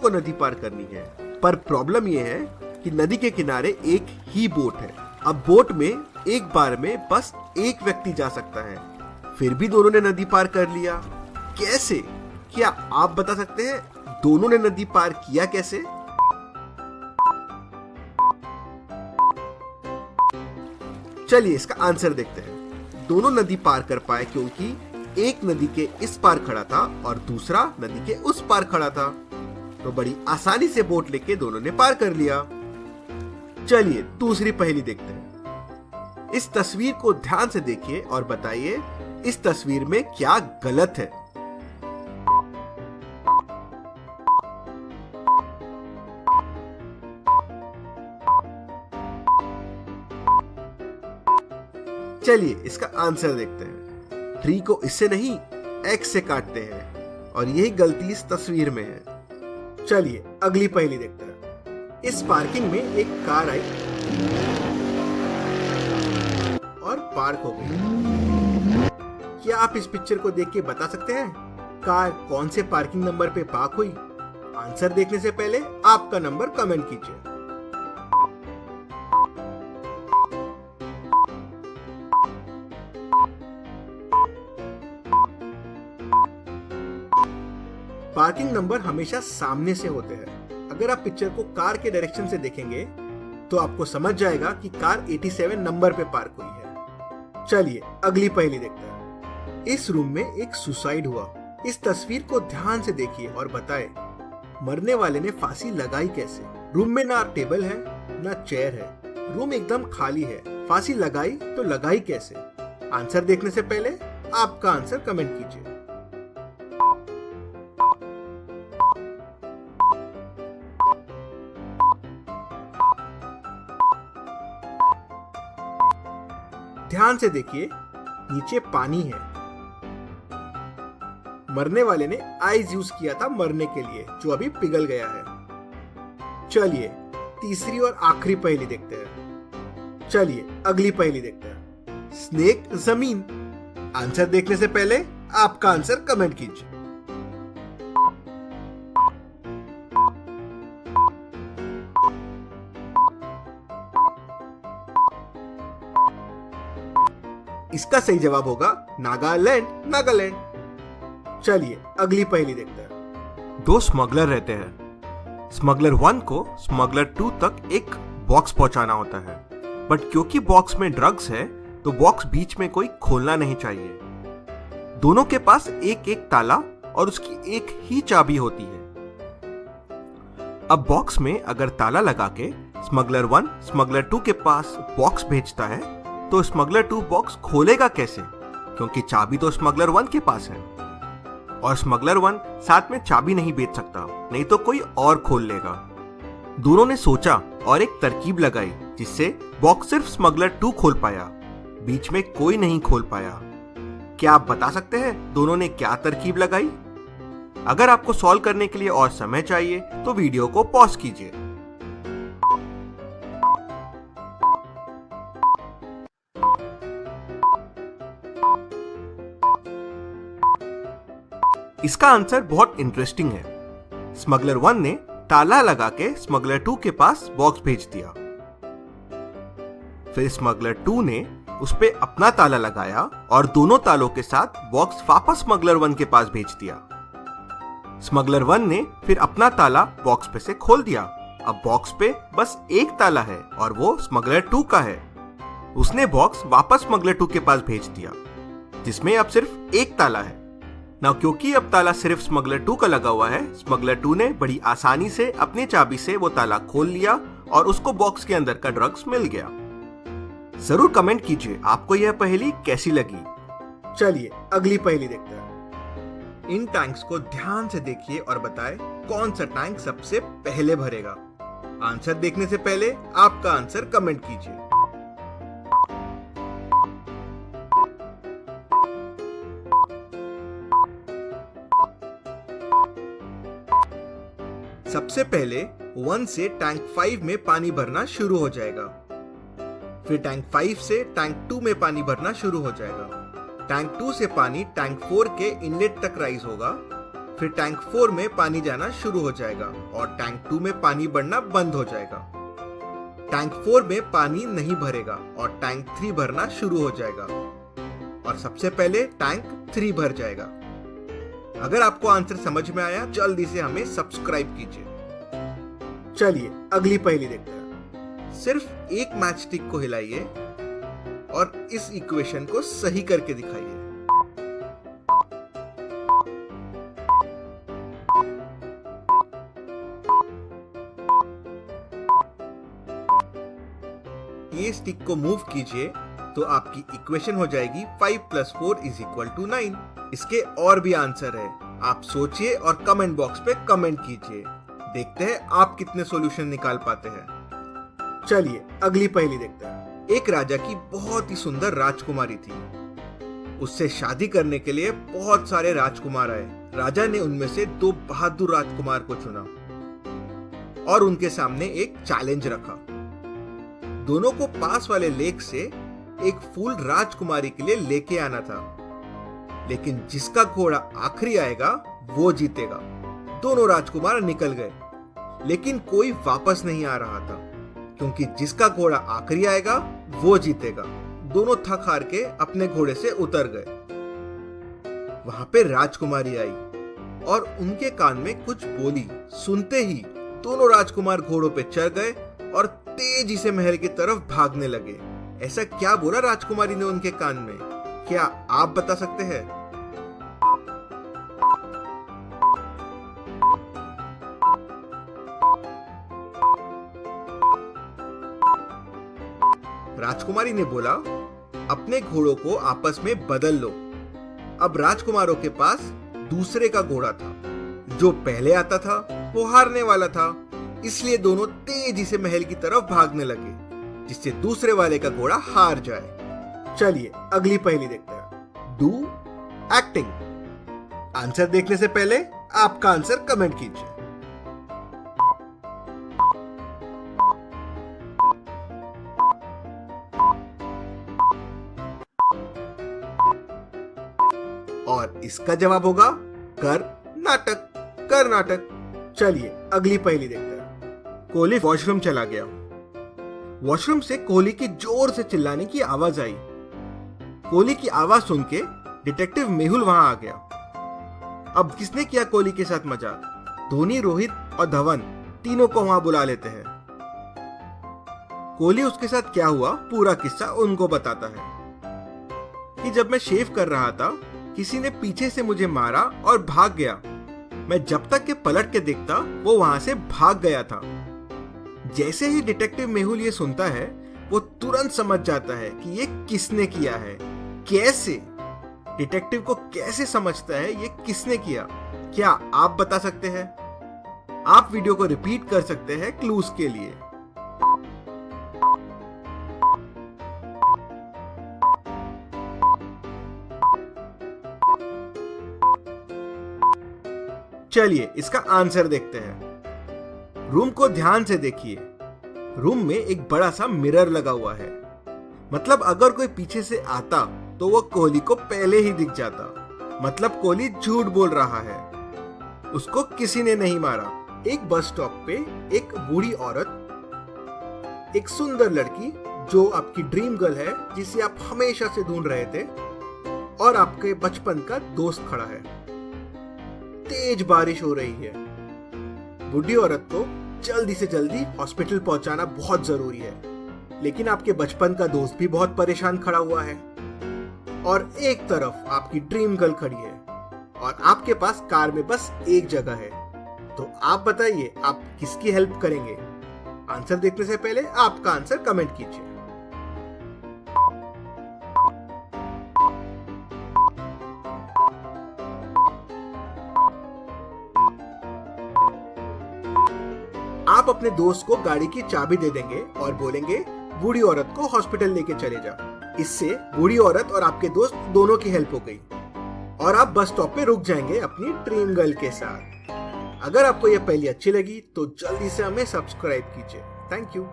को नदी पार करनी है, पर प्रॉब्लम यह है कि नदी के किनारे एक ही बोट है। अब बोट में एक बार में बस एक व्यक्ति जा सकता है। फिर भी दोनों ने नदी पार कर लिया। कैसे? क्या आप बता सकते हैं दोनों ने नदी पार किया कैसे? चलिए इसका आंसर देखते हैं। दोनों नदी पार कर पाए क्योंकि एक नदी के इस पार खड़ा था और दूसरा नदी के उस पार खड़ा था, तो बड़ी आसानी से बोट लेके दोनों ने पार कर लिया। चलिए दूसरी पहेली देखते हैं। इस तस्वीर को ध्यान से देखिए और बताइए इस तस्वीर में क्या गलत है। चलिए इसका आंसर देखते हैं। 3 को इससे नहीं x से काटते हैं और यही गलती इस तस्वीर में है। चलिए अगली पहेली देखते हैं। इस पार्किंग में एक कार आई और पार्क हो गई। क्या आप इस पिक्चर को देख के बता सकते हैं कार कौन से पार्किंग नंबर पे पार्क हुई? आंसर देखने से पहले आपका नंबर कमेंट कीजिए। पार्किंग नंबर हमेशा सामने से होते हैं। अगर आप पिक्चर को कार के डायरेक्शन से देखेंगे तो आपको समझ जाएगा कि कार 87 नंबर पे पार्क हुई है। चलिए अगली पहेली देखते हैं। इस रूम में एक सुसाइड हुआ। इस तस्वीर को ध्यान से देखिए और बताएं मरने वाले ने फांसी लगाई कैसे? रूम में ना टेबल है ना चेयर है, रूम एकदम खाली है। फांसी लगाई तो लगाई कैसे? आंसर देखने से पहले आपका आंसर कमेंट कीजिए। ध्यान से देखिए नीचे पानी है। मरने वाले ने आइस यूज किया था मरने के लिए, जो अभी पिघल गया है। चलिए तीसरी और आखिरी पहेली देखते हैं। चलिए अगली पहेली देखते हैं। स्नेक जमीन। आंसर देखने से पहले आपका आंसर कमेंट कीजिए। इसका सही जवाब होगा नागालैंड। नागालैंड। चलिए अगली पहेली देखते हैं। 2 स्मगलर रहते हैं। स्मगलर 1 को स्मगलर 2 तक एक बॉक्स पहुंचाना होता है, बट क्योंकि बॉक्स में ड्रग्स है तो बॉक्स बीच में कोई खोलना नहीं चाहिए। दोनों के पास एक एक ताला और उसकी एक ही चाबी होती है। अब बॉक्स में अगर ताला लगा के स्मगलर 1 स्मगलर 2 के पास बॉक्स भेजता है तो स्मगलर 2 बॉक्स खोलेगा कैसे? क्योंकि चाबी तो स्मगलर 1 के पास है और स्मगलर 1 साथ में चाबी नहीं बेच सकता, नहीं तो कोई और खोल लेगा। दोनों ने सोचा और एक तरकीब लगाई जिससे बॉक्स सिर्फ स्मगलर 2 खोल पाया, बीच में कोई नहीं खोल पाया। क्या आप बता सकते हैं दोनों ने क्या तरकीब लगाई? अगर आपको सॉल्व करने के लिए और समय चाहिए तो वीडियो को पॉज कीजिए। इसका आंसर बहुत इंटरेस्टिंग है। स्मगलर 1 ने ताला लगा के स्मगलर 2 के पास बॉक्स भेज दिया। फिर स्मगलर 2 ने उस पे अपना ताला लगाया और दोनों तालों के साथ बॉक्स वापस स्मगलर 1 के पास भेज दिया। स्मगलर 1 ने फिर अपना ताला बॉक्स पे से खोल दिया। अब बॉक्स पे बस एक ताला है और वो स्मगलर 2 का है। उसने बॉक्स वापस स्मगलर 2 के पास भेज दिया जिसमें अब सिर्फ एक ताला है। ना क्योंकि अब ताला सिर्फ स्मगलर 2 का लगा हुआ है, स्मगलर 2 ने बड़ी आसानी से अपनी चाबी से वो ताला खोल लिया और उसको बॉक्स के अंदर का ड्रग्स मिल गया। जरूर कमेंट कीजिए आपको यह पहेली कैसी लगी। चलिए अगली पहेली देखते हैं। इन टैंक्स को ध्यान से देखिए और बताएं कौन सा टैंक सबसे पहले भरेगा। आंसर देखने से पहले आपका आंसर कमेंट कीजिए। सबसे पहले 1 से टैंक 5 में पानी भरना शुरू हो जाएगा। फिर टैंक 5 से टैंक 2 में पानी भरना शुरू हो जाएगा। टैंक 2 से पानी टैंक 4 के इनलेट तक राइज होगा। फिर टैंक 4 में पानी जाना शुरू हो जाएगा और टैंक 2 में पानी बढ़ना बंद हो जाएगा। टैंक 4 में पानी नहीं भरेगा और टैंक 3 भरना शुरू हो जाएगा और सबसे पहले टैंक 3 भर जाएगा। अगर आपको आंसर समझ में आया जल्दी से हमें सब्सक्राइब कीजिए। चलिए अगली पहेली देखते हैं। सिर्फ एक मैच स्टिक को हिलाइए और इस इक्वेशन को सही करके दिखाइए। ये स्टिक को मूव कीजिए तो आपकी इक्वेशन हो जाएगी 5 + 4 = 9। इसके और भी आंसर है, आप सोचिए और कमेंट बॉक्स पे कमेंट कीजिए। देखते हैं आप कितने सॉल्यूशन निकाल पाते हैं। चलिए अगली पहेली देखते हैं। एक राजा की बहुत ही सुंदर राजकुमारी थी। उससे शादी करने के लिए बहुत सारे राजकुमार आए। राजा ने उनमें से 2 बहादुर राजकुमार को चुना और उनके सामने एक चैलेंज रखा। दोनों को पास वाले लेक से एक फूल राजकुमारी के लिए लेके आना था, लेकिन जिसका घोड़ा आखिरी आएगा वो जीतेगा। दोनों राजकुमार निकल गए, लेकिन कोई वापस नहीं आ रहा था, क्योंकि जिसका घोड़ा आखिरी आएगा वो जीतेगा। दोनों थक हार के अपने घोड़े से उतर गए। वहां पे राजकुमारी आई और उनके कान में कुछ बोली। सुनते ही दोनों राजकुमार घोड़ों पे चढ़ गए और तेजी से महल की तरफ भागने लगे। ऐसा क्या बोला राजकुमारी ने उनके कान में, क्या आप बता सकते हैं? राजकुमारी ने बोला, अपने घोड़ों को आपस में बदल लो। अब राजकुमारों के पास दूसरे का घोड़ा था। जो पहले आता था वो हारने वाला था, इसलिए दोनों तेजी से महल की तरफ भागने लगे, जिससे दूसरे वाले का घोड़ा हार जाए। चलिए अगली पहेली देखते हैं। Do acting. आंसर देखने से पहले आपका आंसर कमेंट कीजिए। और इसका जवाब होगा कर्नाटक। कर्नाटक। चलिए अगली पहेली देखते हैं। कोहली वॉशरूम चला गया। वॉशरूम से कोहली की जोर से चिल्लाने की आवाज आई। कोहली की आवाज सुन के डिटेक्टिव मेहुल वहां आ गया। अब किसने किया कोहली के साथ मजाक? धोनी, रोहित और धवन तीनों को वहां बुला लेते हैं। कोहली उसके साथ क्या हुआ पूरा किस्सा उनको बताता है कि जब मैं शेव कर रहा था किसी ने पीछे से मुझे मारा और भाग गया। मैं जब तक के पलट के देखता वो वहां से भाग गया था। जैसे ही डिटेक्टिव मेहुल ये सुनता है वो तुरंत समझ जाता है कि ये किसने किया है। कैसे? डिटेक्टिव को कैसे समझता है ये किसने किया? क्या आप बता सकते हैं? आप वीडियो को रिपीट कर सकते हैं क्लूज के लिए। चलिए इसका आंसर देखते हैं। रूम को ध्यान से देखिए। रूम में एक बड़ा सा मिरर लगा हुआ है, मतलब अगर कोई पीछे से आता तो वो कोहली को पहले ही दिख जाता। मतलब कोहली झूठ बोल रहा है, उसको किसी ने नहीं मारा। एक बस स्टॉप पे एक बूढ़ी औरत, एक सुंदर लड़की जो आपकी ड्रीम गर्ल है, जिसे आप हमेशा से ढूंढ रहे थे, और आपके बचपन का दोस्त खड़ा है। तेज बारिश हो रही है। बूढ़ी औरत को जल्दी से जल्दी हॉस्पिटल पहुंचाना बहुत जरूरी है, लेकिन आपके बचपन का दोस्त भी बहुत परेशान खड़ा हुआ है। और एक तरफ आपकी ड्रीम गर्ल खड़ी है और आपके पास कार में बस एक जगह है। तो आप बताइए आप किसकी हेल्प करेंगे? आंसर देखने से पहले आपका आंसर कमेंट कीजिए। आप अपने दोस्त को गाड़ी की चाबी दे देंगे और बोलेंगे बूढ़ी औरत को हॉस्पिटल लेके चले जा। इससे बूढ़ी औरत और आपके दोस्त दोनों की हेल्प हो गई और आप बस स्टॉप पे रुक जाएंगे अपनी ड्रीम गर्ल के साथ। अगर आपको यह पहेली अच्छी लगी तो जल्दी से हमें सब्सक्राइब कीजिए। Thank you.